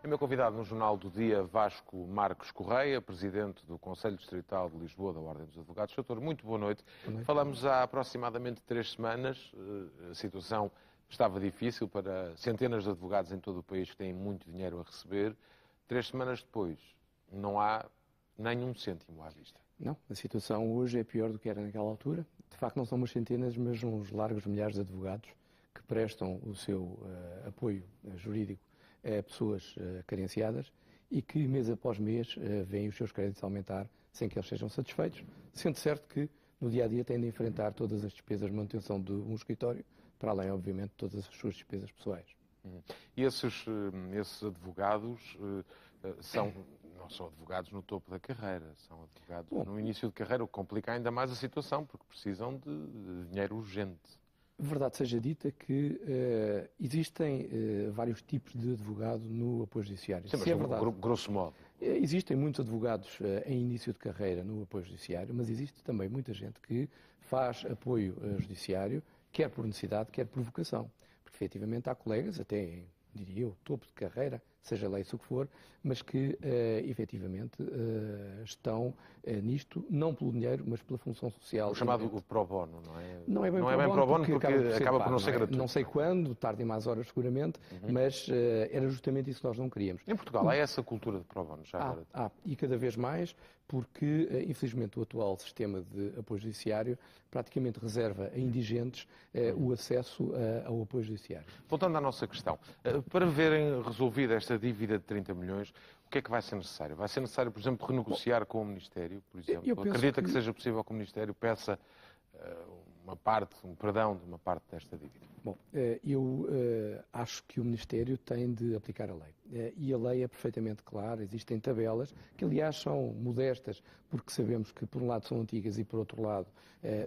É meu convidado no Jornal do Dia Vasco Marcos Correia, presidente do Conselho Distrital de Lisboa da Ordem dos Advogados. Doutor, muito boa noite. Falamos há aproximadamente 3 semanas. A situação estava difícil para centenas de advogados em todo o país que têm muito dinheiro a receber. 3 semanas depois, não há nenhum cêntimo à vista. Não, a situação hoje é pior do que era naquela altura. De facto, não são umas centenas, mas uns largos milhares de advogados que prestam o seu apoio jurídico a pessoas carenciadas e que, mês após mês, veem os seus créditos aumentar sem que eles sejam satisfeitos, sendo certo que, no dia-a-dia, têm de enfrentar todas as despesas de manutenção de um escritório, para além, obviamente, de todas as suas despesas pessoais. E esses advogados não são advogados no topo da carreira, são advogados no início de carreira, o que complica ainda mais a situação, porque precisam de dinheiro urgente. Verdade seja dita que existem vários tipos de advogado no apoio judiciário. Sim, mas verdade, grosso modo. Existem muitos advogados em início de carreira no apoio judiciário, mas existe também muita gente que faz apoio judiciário, quer por necessidade, quer por vocação. Porque, efetivamente, há colegas, até em, diria eu, topo de carreira, seja lá isso o que for, mas que, efetivamente, estão nisto, não pelo dinheiro, mas pela função social. O chamado pro bono, não é? Não é bem pro bono porque acaba por não ser gratuito. Não sei quando, tarde em mais horas seguramente, mas era justamente isso que nós não queríamos. Em Portugal há essa cultura de pro bono, já agora? E cada vez mais, porque, infelizmente, o atual sistema de apoio judiciário praticamente reserva a indigentes o acesso ao apoio judiciário. Voltando à nossa questão, para verem resolvida esta dívida de 30 milhões, o que é que vai ser necessário? Vai ser necessário, por exemplo, renegociar com o Ministério, por exemplo? Acredita que seja possível que o Ministério peça um perdão de uma parte desta dívida? Bom, eu acho que o Ministério tem de aplicar a lei. E a lei é perfeitamente clara, existem tabelas, que aliás são modestas, porque sabemos que por um lado são antigas e por outro lado,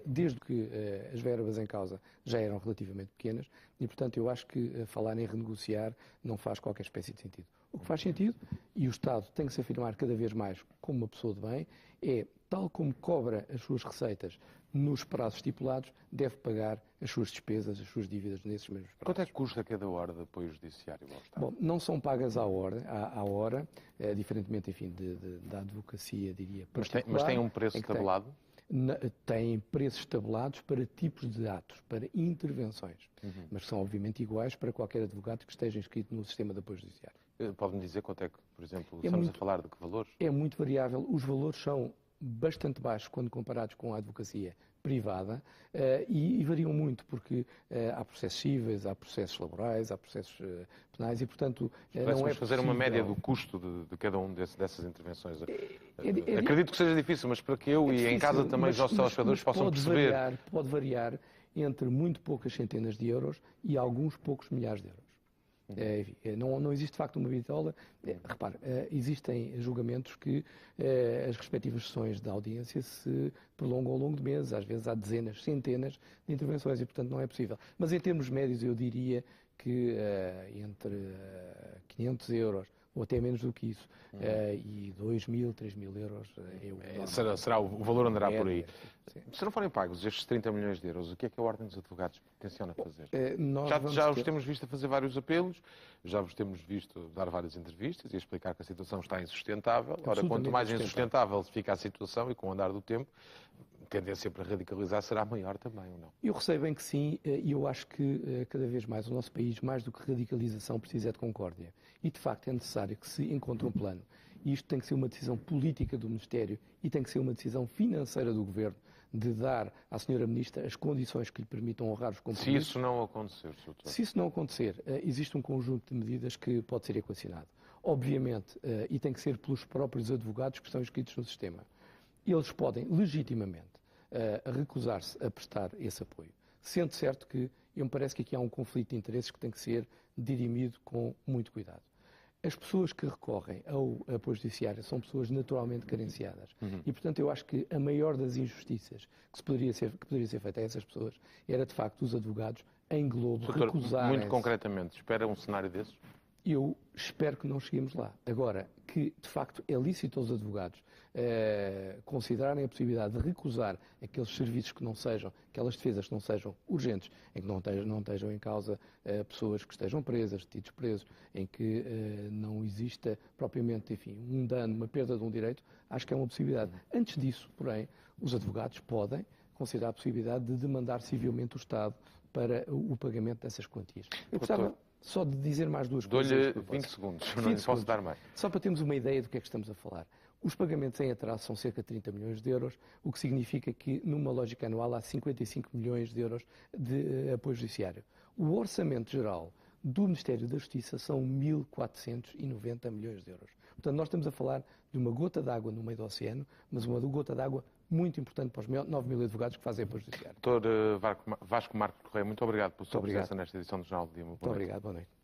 desde que as verbas em causa já eram relativamente pequenas, e portanto eu acho que falar em renegociar não faz qualquer espécie de sentido. O que faz sentido, e o Estado tem que se afirmar cada vez mais como uma pessoa de bem, é, tal como cobra as suas receitas nos prazos estipulados, deve pagar as suas despesas, as suas dívidas nesses mesmos prazos. Quanto é que custa cada hora de apoio judiciário ao Estado? Bom, não são pagas à hora, diferentemente, enfim, da advocacia, diria, particular. Mas tem um preço tabelado? Têm preços tabelados para tipos de atos, para intervenções, mas são obviamente iguais para qualquer advogado que esteja inscrito no sistema de apoio judiciário. Pode-me dizer quanto é que, por exemplo, estamos a falar de que valores? É muito variável. Os valores são bastante baixos quando comparados com a advocacia privada e variam muito porque há processos cíveis, há processos laborais, há processos penais e, portanto, não é fazer uma média do custo de cada um dessas intervenções. Acredito que seja difícil, mas para que eu e em casa também os nossos telespectadores possam perceber. Pode variar entre muito poucas centenas de euros e alguns poucos milhares de euros. Não existe de facto uma bitola. Repare, existem julgamentos que as respectivas sessões da audiência se prolongam ao longo de meses, às vezes há dezenas, centenas de intervenções e, portanto, não é possível. Mas em termos médios eu diria que entre 500 euros ou até menos do que isso, e 2.000, 3.000 euros. O valor andará por aí. Se não forem pagos estes 30 milhões de euros, o que é que a Ordem dos Advogados tenciona fazer? Já os temos visto a fazer vários apelos, já vos temos visto dar várias entrevistas e explicar que a situação está insustentável. Ora, quanto mais insustentável fica a situação e com o andar do tempo, a tendência para radicalizar será maior também, ou não? Eu receio bem que sim, e eu acho que cada vez mais o nosso país, mais do que radicalização, precisa de concórdia. E, de facto, é necessário que se encontre um plano. E isto tem que ser uma decisão política do Ministério e tem que ser uma decisão financeira do Governo de dar à Sra. Ministra as condições que lhe permitam honrar os compromissos. Se isso não acontecer, Sr. Se isso não acontecer, existe um conjunto de medidas que pode ser equacionado. Obviamente, e tem que ser pelos próprios advogados que estão inscritos no sistema. Eles podem, legitimamente, recusar-se a prestar esse apoio. Sendo certo que, me parece que aqui há um conflito de interesses que tem que ser dirimido com muito cuidado. As pessoas que recorrem ao apoio judiciário são pessoas naturalmente carenciadas. E, portanto, eu acho que a maior das injustiças que poderia ser feita a essas pessoas era, de facto, os advogados, em globo, recusarem-se. Muito concretamente, espera um cenário desses? Eu espero que não cheguemos lá. Agora, que de facto é lícito aos advogados considerarem a possibilidade de recusar aqueles serviços que não sejam, aquelas defesas que não sejam urgentes, em que não estejam em causa pessoas que estejam presas, detidos presos, em que não exista propriamente, enfim, um dano, uma perda de um direito, acho que é uma possibilidade. Antes disso, porém, os advogados podem considerar a possibilidade de demandar civilmente o Estado para o pagamento dessas quantias. Eu gostava só de dizer mais duas coisas. Dou-lhe 20 segundos, não lhe posso dar mais. Só para termos uma ideia do que é que estamos a falar. Os pagamentos em atraso são cerca de 30 milhões de euros, o que significa que, numa lógica anual, há 55 milhões de euros de apoio judiciário. O orçamento geral do Ministério da Justiça são 1.490 milhões de euros. Portanto, nós estamos a falar de uma gota d'água no meio do oceano, mas uma gota d'água muito importante para os 9.000 advogados que fazem apoio judiciário. Dr. Vasco Marques Correia, muito obrigado pela sua presença nesta edição do Jornal do Dia. Muito obrigado, boa noite.